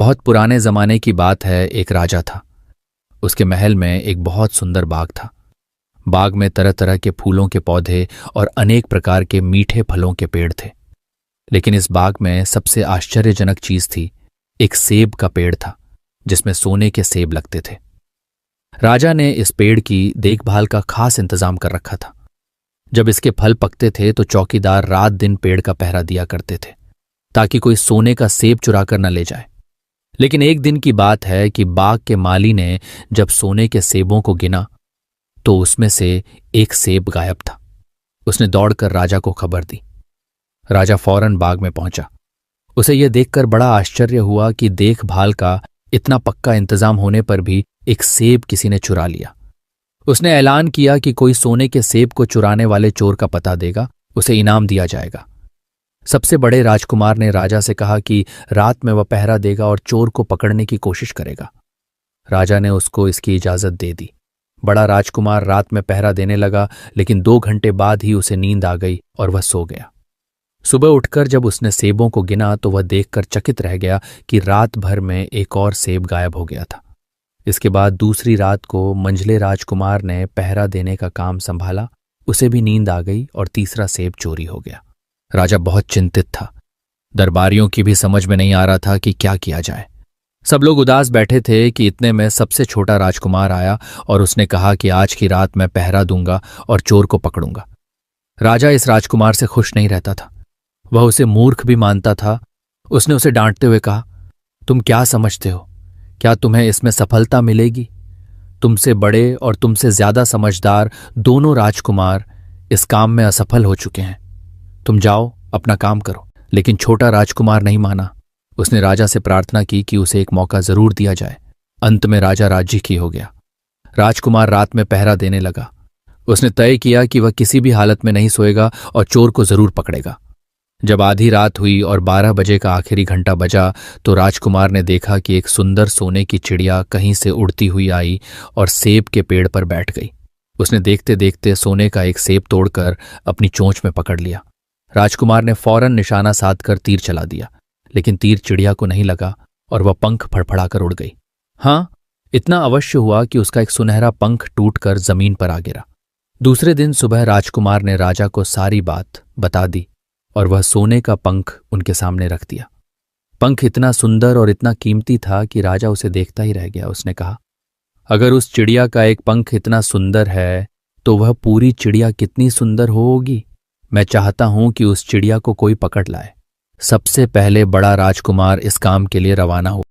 बहुत पुराने जमाने की बात है। एक राजा था। उसके महल में एक बहुत सुंदर बाग था। बाग में तरह तरह के फूलों के पौधे और अनेक प्रकार के मीठे फलों के पेड़ थे। लेकिन इस बाग में सबसे आश्चर्यजनक चीज थी, एक सेब का पेड़ था जिसमें सोने के सेब लगते थे। राजा ने इस पेड़ की देखभाल का खास इंतजाम कर रखा था। जब इसके फल पकते थे तो चौकीदार रात दिन पेड़ का पहरा दिया करते थे ताकि कोई सोने का सेब चुरा कर न ले जाए। लेकिन एक दिन की बात है कि बाग के माली ने जब सोने के सेबों को गिना तो उसमें से एक सेब गायब था। उसने दौड़कर राजा को खबर दी। राजा फौरन बाग में पहुंचा। उसे यह देखकर बड़ा आश्चर्य हुआ कि देखभाल का इतना पक्का इंतजाम होने पर भी एक सेब किसी ने चुरा लिया। उसने ऐलान किया कि कोई सोने के सेब को चुराने वाले चोर का पता देगा, उसे इनाम दिया जाएगा। सबसे बड़े राजकुमार ने राजा से कहा कि रात में वह पहरा देगा और चोर को पकड़ने की कोशिश करेगा। राजा ने उसको इसकी इजाजत दे दी। बड़ा राजकुमार रात में पहरा देने लगा, लेकिन 2 घंटे बाद ही उसे नींद आ गई और वह सो गया। सुबह उठकर जब उसने सेबों को गिना तो वह देखकर चकित रह गया कि रात भर में एक और सेब गायब हो गया था। इसके बाद दूसरी रात को मंझले राजकुमार ने पहरा देने का काम संभाला। उसे भी नींद आ गई और तीसरा सेब चोरी हो गया। राजा बहुत चिंतित था। दरबारियों की भी समझ में नहीं आ रहा था कि क्या किया जाए। सब लोग उदास बैठे थे कि इतने में सबसे छोटा राजकुमार आया और उसने कहा कि आज की रात मैं पहरा दूंगा और चोर को पकड़ूंगा। राजा इस राजकुमार से खुश नहीं रहता था। वह उसे मूर्ख भी मानता था। उसने उसे डांटते हुए कहा, तुम क्या समझते हो? क्या तुम्हें इसमें सफलता मिलेगी? तुमसे बड़े और तुमसे ज्यादा समझदार दोनों राजकुमार इस काम में असफल हो चुके हैं। तुम जाओ, अपना काम करो। लेकिन छोटा राजकुमार नहीं माना। उसने राजा से प्रार्थना की कि उसे एक मौका जरूर दिया जाए। अंत में राजा राजी की हो गया। राजकुमार रात में पहरा देने लगा। उसने तय किया कि वह किसी भी हालत में नहीं सोएगा और चोर को जरूर पकड़ेगा। जब आधी रात हुई और 12 बजे का आखिरी घंटा बजा तो राजकुमार ने देखा कि एक सुंदर सोने की चिड़िया कहीं से उड़ती हुई आई और सेब के पेड़ पर बैठ गई। उसने देखते देखते सोने का एक सेब तोड़कर अपनी चोंच में पकड़ लिया। राजकुमार ने फौरन निशाना साधकर तीर चला दिया, लेकिन तीर चिड़िया को नहीं लगा और वह पंख फड़फड़ाकर उड़ गई। हाँ, इतना अवश्य हुआ कि उसका एक सुनहरा पंख टूटकर जमीन पर आ गिरा। दूसरे दिन सुबह राजकुमार ने राजा को सारी बात बता दी और वह सोने का पंख उनके सामने रख दिया। पंख इतना सुंदर और इतना कीमती था कि राजा उसे देखता ही रह गया। उसने कहा, अगर उस चिड़िया का एक पंख इतना सुंदर है तो वह पूरी चिड़िया कितनी सुंदर होगी। मैं चाहता हूं कि उस चिड़िया को कोई पकड़ लाए। सबसे पहले बड़ा राजकुमार इस काम के लिए रवाना हुआ।